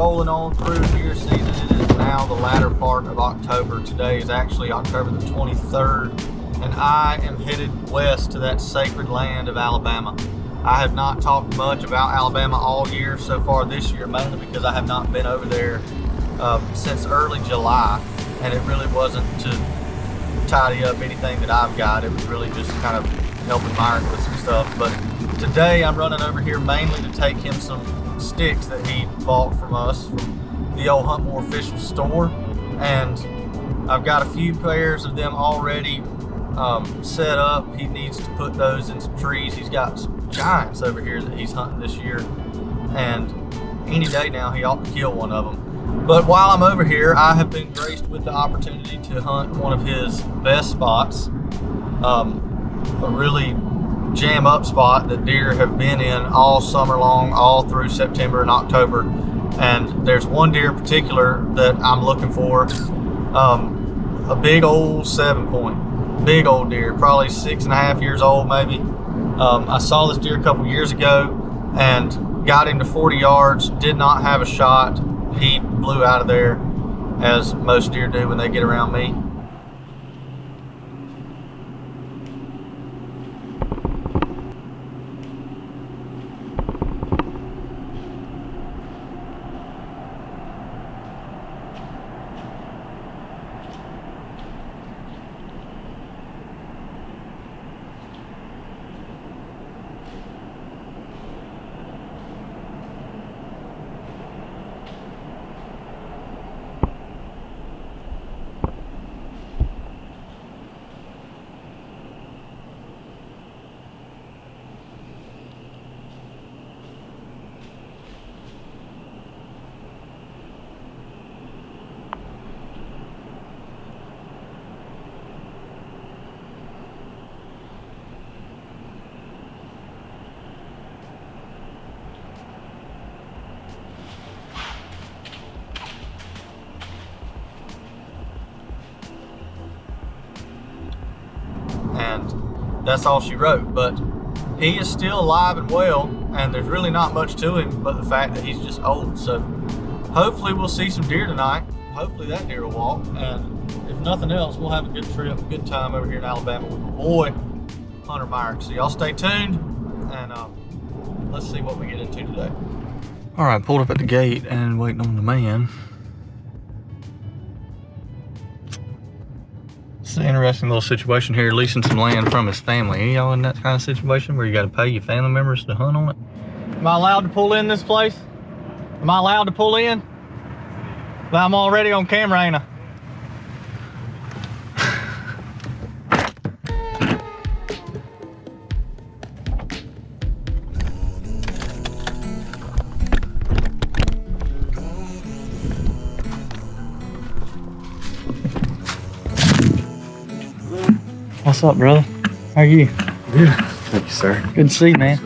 rolling on through deer season. It is now the latter part of October. Today is actually October the 23rd, and I am headed west to that sacred land of Alabama. I have not talked much about Alabama all year so far this year, mainly because I have not been over there since early July, and it really wasn't to tidy up anything that I've got. It was really just kind of helping Myron with some stuff. But today I'm running over here mainly to take him some sticks that he bought from us from the old Hunt More Official store, and I've got a few pairs of them already set up. He needs to put those in some trees. He's got some giants over here that he's hunting this year, and any day now he ought to kill one of them. But while I'm over here, I have been graced with the opportunity to hunt one of his best spots, a really jam up spot that deer have been in all summer long, all through September and October. And there's one deer in particular that I'm looking for, a big old 7-point, big old deer, probably 6.5 years old maybe. I saw this deer a couple years ago and got him to 40 yards, did not have a shot. He blew out of there, as most deer do when they get around me. And that's all she wrote. But he is still alive and well, and there's really not much to him but the fact that he's just old. So hopefully we'll see some deer tonight. Hopefully that deer will walk, and if nothing else, we'll have a good trip, a good time over here in Alabama with my boy Hunter Myrick. So y'all stay tuned, and let's see what we get into today. All right, pulled up at the gate and waiting on the man. It's an interesting little situation here, leasing some land from his family. Any y'all in that kind of situation where you got to pay your family members to hunt on it? Am I allowed to pull in this place? Am I allowed to pull in? Well, I'm already on camera, ain't I? What's up, brother? How are you? Good. Thank you, sir. Good to see you, man.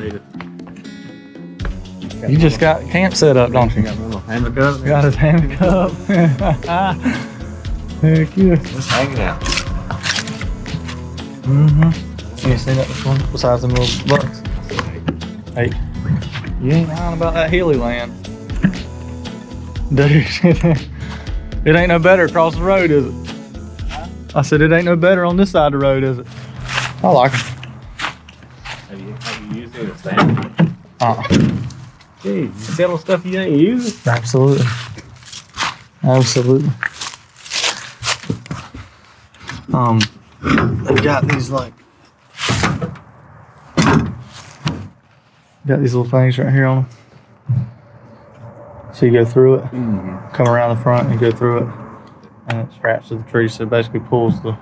You just got camp set up, don't you? Got my little hammock up. Got his hammock up. Heck yeah. Just hanging out. Mm-hmm. You see that one besides them little bucks? Hey, you ain't lying about that hilly land. Dude, it ain't no better across the road, is it? I said it ain't no better on this side of the road, is it? I like them. Have you used it as stand? Gee, you selling stuff you ain't using? Absolutely. Absolutely. They've got these little things right here on them. So you go through it, come around the front and go through it, and it straps to the tree, so it basically pulls the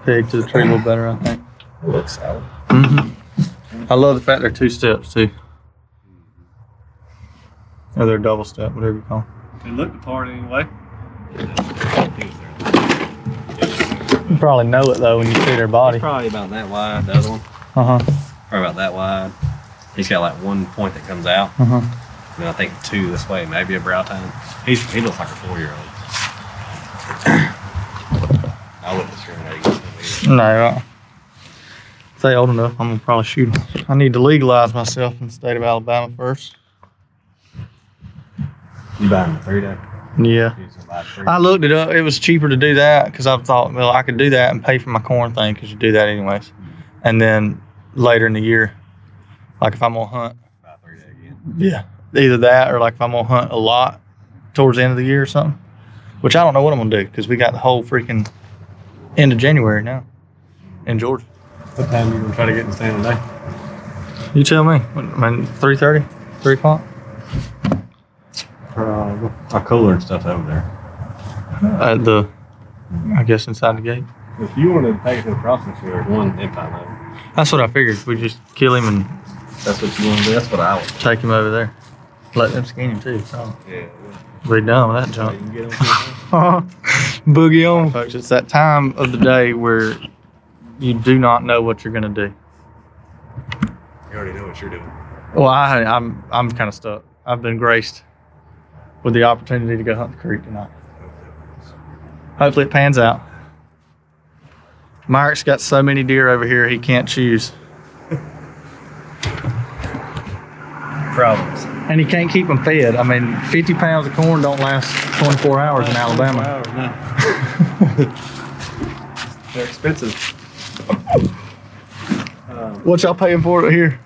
peg to the tree a little better, I think. It looks solid. I love the fact they're 2 steps too. Or they're double step, whatever you call them. They look the part anyway. You probably know it though when you see their body. It's probably about that wide, the other one. Uh-huh. Probably about that wide. He's got like 1 point that comes out. Uh-huh. And then I think 2 this way, maybe a brow tine. He looks like a 4-year-old. I wouldn't discriminate against him either. No, if they old enough, I'm gonna probably shoot them. I need to legalize myself in the state of Alabama first. You buying the 3-day? Yeah. You just buy 3? I looked it up. It was cheaper to do that because I thought, well, I could do that and pay for my corn thing because you do that anyways. And then later in the year, like if I'm gonna hunt, Buy 3-day again. yeah, either that or like if I'm gonna hunt a lot towards the end of the year or something, which I don't know what I'm gonna do because we got the whole freaking end of January now in Georgia. What time you gonna try to get in the stand today? You tell me. I mean, 3:30, 3 o'clock. Our cooler and stuff over there. At the, I guess inside the gate. If you wanted to take it to the crossing field, there's one empire level. That's what I figured. We just kill him and That's what you want to do. That's what I would. take him over there. Let them skin him too. So Yeah. be done with that You junk. can get them. Boogie on, folks. It's that time of the day where you do not know what you're gonna do. You already know what you're doing. Well, I'm kind of stuck. I've been graced with the opportunity to go hunt the creek tonight. Hopefully it pans out. Myrick's got so many deer over here he can't choose, Problems. and he can't keep them fed. I mean, 50 pounds of corn don't last 24 hours in Alabama. They're expensive. What y'all paying for it here?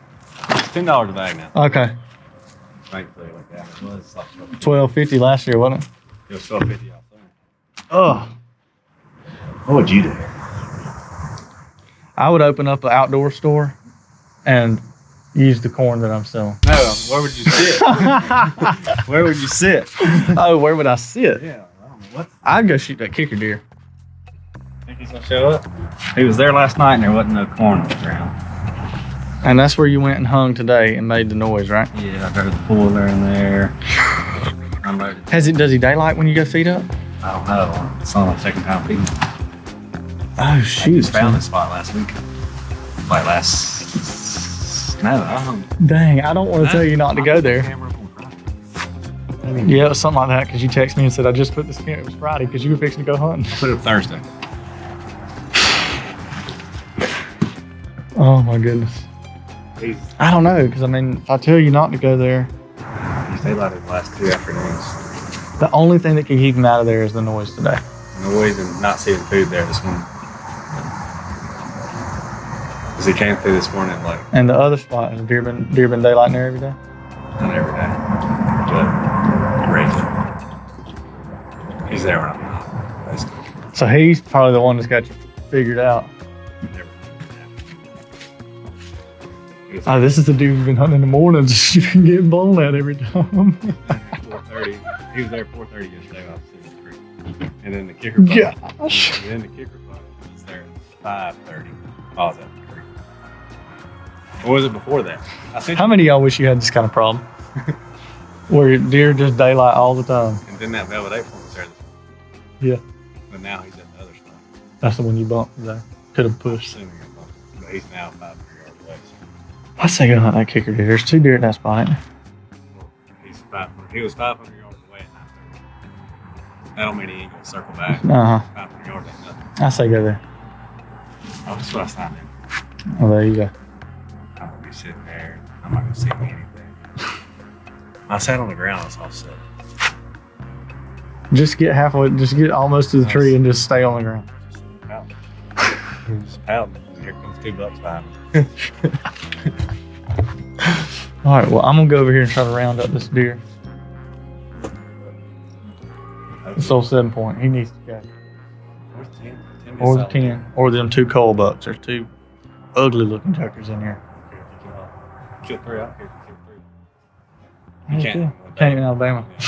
$10 a bag now. Okay, Thankfully, like that. It was like $12.50 last year, wasn't it? it was $12.50 off there. Oh, What would you do? I would open up an outdoor store and use the corn that I'm selling. No, where would you sit? Where would you sit? Oh, where would I sit? Yeah, I don't know what. I'd go shoot that kicker deer. Think he's gonna show up? He was there last night and there wasn't no corn on the ground. And that's where you went and hung today and made the noise, right? Yeah, I heard the boiler in there. Unloaded. Does he daylight when you go feed up? I don't know. It's on my second time feeding. Oh I shoot! just found this spot last week. Like last. No, I hung. Dang, I don't want to tell you not to go there. Camera up on Friday. Yeah, it was something like that because you texted me and said I just put this camera. It was Friday because you were fixing to go hunting. Put it up Thursday. Oh my goodness. He's I don't know because I mean, if I tell you not to go there, daylighted the last 2 afternoons. the only thing that can keep him out of there is the noise today. Noise and not seeing food there this morning. Because he came through this morning like And the other spot has deer been daylighting there every day. not every day. But regular. He's there when I'm not. Basically. So he's probably the one that's got you figured out. Never. Yeah. Oh, this is the dude who's been hunting in the mornings. You can get blown at every time. 4:30. He was there 4:30 yesterday. I was sitting in the creek. And then the kicker buck. Gosh. And then the kicker buck was there at 5:30. I was at the creek. Or was it before that? I sent How many of y'all wish you had this kind of problem? Where deer just daylight all the time. And then that velvet acorn was there this morning. Yeah. But now he's at the other spot. That's the one you bumped there. Could have I'm pushed. assuming I bumped him. But he's now 500 yards away. So I say go hunt that kicker deer. There's 2 deer in that spot, ain't there? he's 500. He was 500 yards away at 9:30. That don't mean he ain't gonna circle back. Uh-huh. 500 yards ain't nothing. I say go there. Oh, that's what I signed in. Oh, there you go. I'm gonna be sitting there. I'm not gonna see me anything. I sat on the ground. I was all set. Just get halfway, just get almost to the tree and just stay on the ground. Just pouting. Just pouting. And here comes 2 bucks behind me. All right, well, I'm going to go over here and try to round up this deer. This old 7-point. He needs to go. Where's 10? 10 Or the solid. 10. Or them 2 coal bucks. There's 2 ugly looking jokers in here. Kill 3 out here. Kill 3. You can't. Can't in Alabama. Yeah,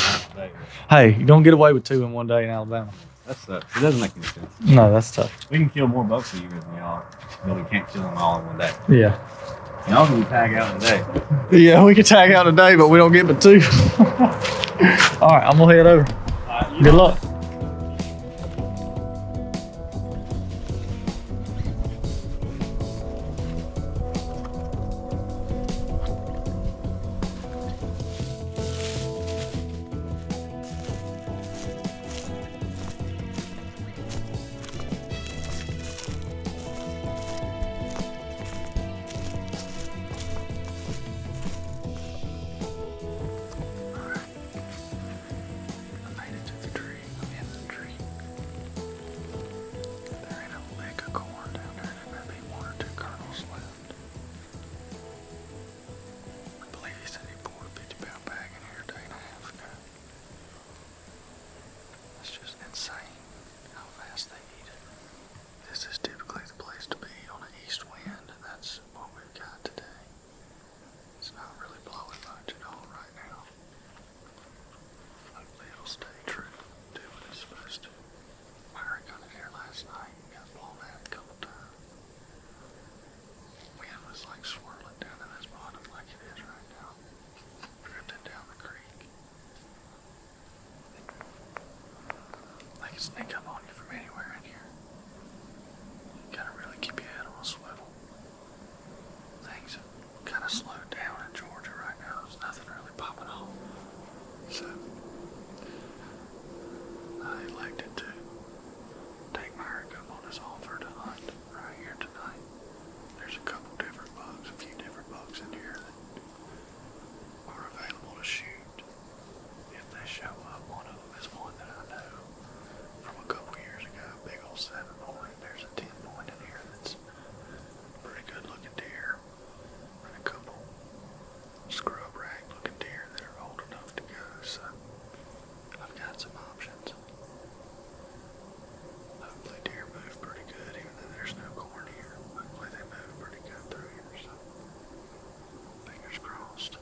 Hey, you don't get away with 2 in one day in Alabama. that sucks. It doesn't make any sense. No, that's tough. We can kill more bucks than you than y'all, but we can't kill them all in one day. Yeah. Y'all can tag out in a day. Yeah, we can tag out today, but we don't get but 2. All right, I'm going to head over. Good luck. sneak up on you from anywhere in here. You gotta really keep your head on a swivel. Things have kind of slowed down in Georgia right now. There's nothing really popping off. So I elected to take Myrick up on his offer to hunt right here tonight. There's a couple different bucks, a few different bucks in here that are available to shoot. If they show up, one of them is one that I know from a couple years ago, big old 7-point. There's a 10-point in here that's pretty good looking deer, and a couple scrub rag looking deer that are old enough to go. So I've got some options. Hopefully deer move pretty good, even though there's no corn here. Hopefully they move pretty good through here. So fingers crossed.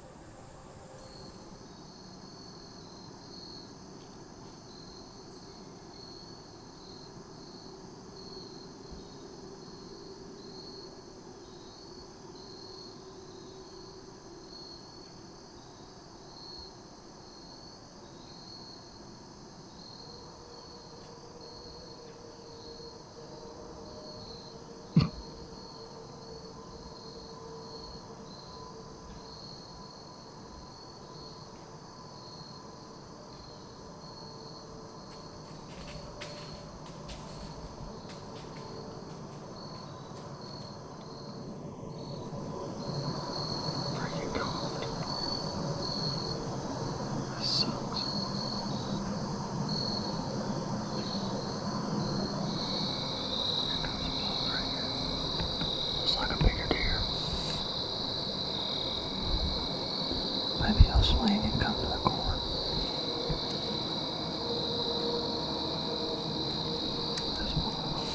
Maybe he'll swing and come to the corn. There's one of them.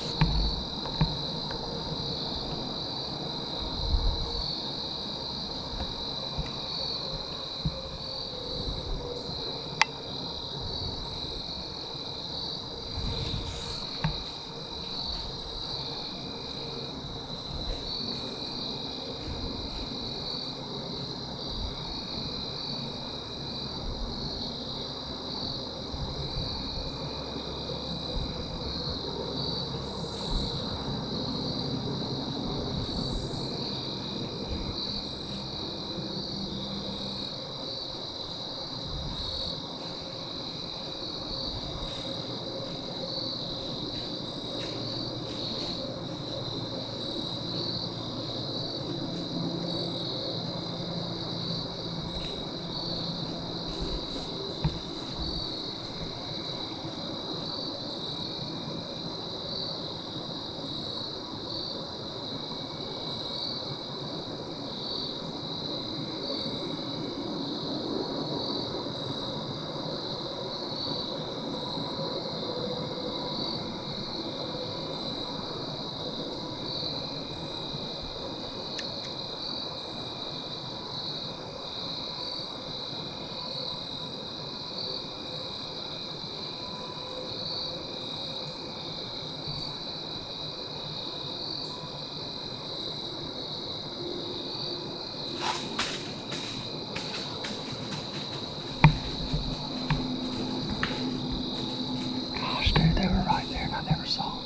They were right there and I never saw them.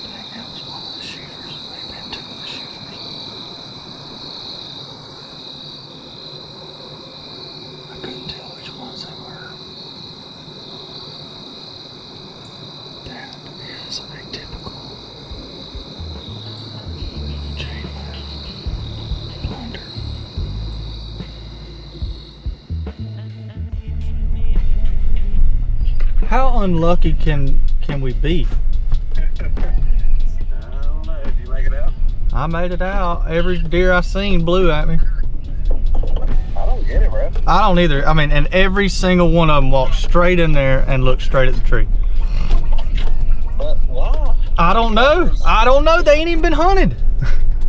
Dang, that was one of the shooters. Maybe been two of the shooters. I couldn't tell which ones they were. That is a typical chainless plunder. How unlucky can we be? I don't know. Did you make it out? I made it out. Every deer I seen blew at me. I don't get it, bro. I don't either. I mean, and every single one of them walked straight in there and looked straight at the tree. But why? I don't know. I don't know. They ain't even been hunted.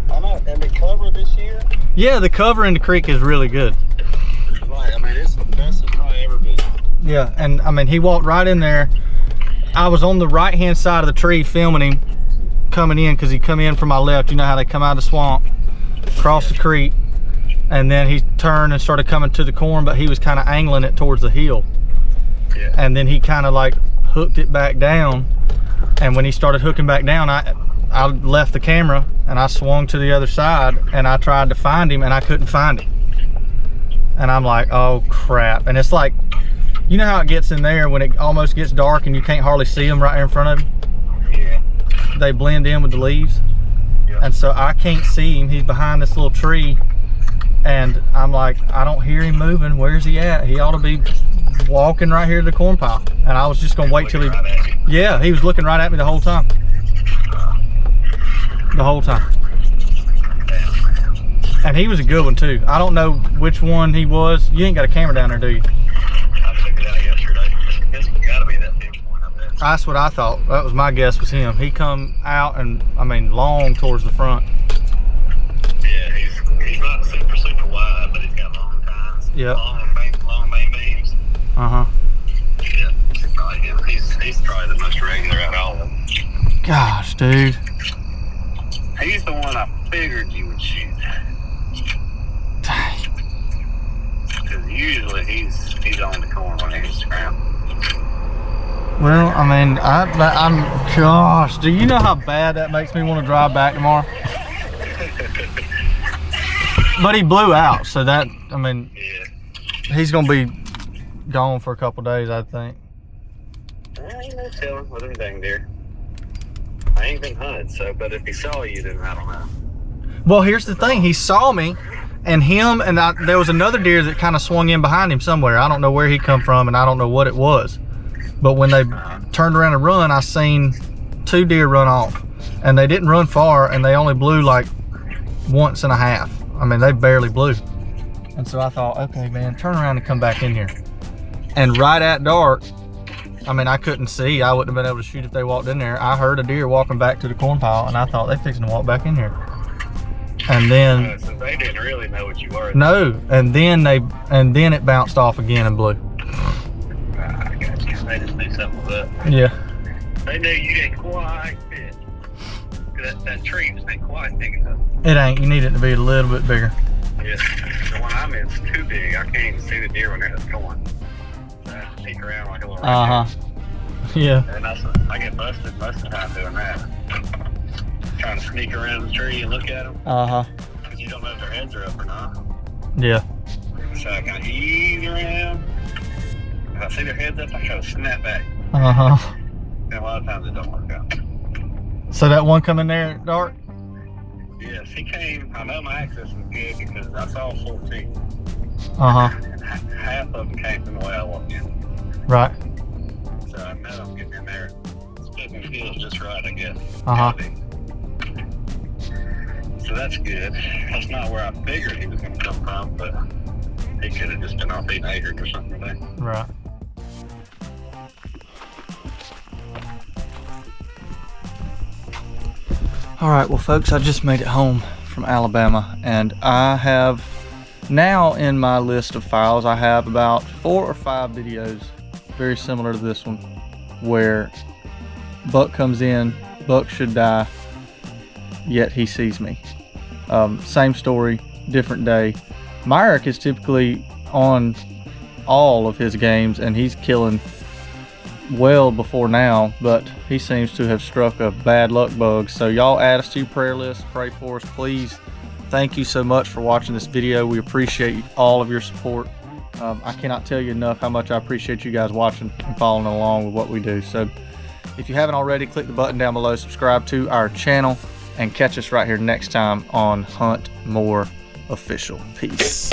I know. And the cover this year? Yeah, the cover in the creek is really good. Right. I mean, it's the best it's probably ever been. Yeah, and I mean, he walked right in there. I was on the right-hand side of the tree filming him coming in because he come in from my left. You know how they come out of the swamp. across the creek, and then he turned and started coming to the corn, but he was kind of angling it towards the hill. Yeah. And then he kind of like hooked it back down, and when he started hooking back down, I left the camera and I swung to the other side, and I tried to find him and I couldn't find him. And I'm like, oh crap. And it's like, you know how it gets in there when it almost gets dark and you can't hardly see them right there in front of you? Yeah. They blend in with the leaves. Yeah. And so I can't see him. He's behind this little tree, and I'm like, I don't hear him moving. Where's he at? He ought to be walking right here to the corn pile. And I was just gonna wait till he, yeah, he was looking right at me the whole time. The whole time. And he was a good one too. I don't know which one he was. You ain't got a camera down there, do you? I took it out yesterday. It's gotta be that big one up there. That's what I thought. That was my guess, was him. He come out and, I mean, long towards the front. Yeah, he's not super wide, but he's got long tines. Yep. Long main beams. Uh-huh. Yeah, probably him. He's probably the most regular out of all of them. Gosh, dude. He's the one I figured you would shoot. Because usually he's on the corn on Instagram. Well, I mean, I'm, gosh, do you know how bad that makes me want to drive back tomorrow? But he blew out, so that, I mean, Yeah. he's gonna be gone for a couple days, I think. I ain't no telling with them dang deer. I ain't been hunted, so, but if he saw you, then I don't know. Well, here's the thing, he saw me, and there was another deer that kind of swung in behind him somewhere. I don't know where he come from, and I don't know what it was. But when they turned around and run, I seen 2 deer run off, and they didn't run far, and they only blew like once and a half. I mean, they barely blew. And so I thought, okay, man, turn around and come back in here. And right at dark, I mean, I couldn't see. I wouldn't have been able to shoot if they walked in there. I heard a deer walking back to the corn pile, and I thought they fixing to walk back in here. And then So they didn't really know what you were. no, and then it bounced off again and blew. I got you. They just knew something was up. Yeah. They knew you didn't quite fit. That tree just ain't quite big enough. It ain't. You need it to be a little bit bigger. Yeah. The one I'm in is too big. I can't even see the deer when they're going. So I have to sneak around like a little Yeah. And I get busted most of the time doing that. Trying to sneak around the tree and look at them. Because you don't know if their heads are up or not. Yeah. So I kind of ease around. If I see their heads up, I try to snap back. And a lot of times it don't work out. So that one come in there dark? Yes, he came. I know my access was good because I saw 14. And half of them came from the way I walked in. Right. So I know I'm getting in there. Splitting the fields just right, I guess. So that's good. That's not where I figured he was going to come from, but he could have just been off eating acres or something today. Right. All right, well folks, I just made it home from Alabama, and I have now in my list of files, I have about 4 or 5 videos very similar to this one, where buck comes in, buck should die, yet he sees me. Same story, different day. Myrick is typically on all of his games, and he's killing well before now, but he seems to have struck a bad luck bug. So y'all add us to your prayer list, pray for us, please. Thank you so much for watching this video. We appreciate all of your support. I cannot tell you enough how much I appreciate you guys watching and following along with what we do. So if you haven't already, click the button down below, subscribe to our channel, and catch us right here next time on Hunt More Official. Peace.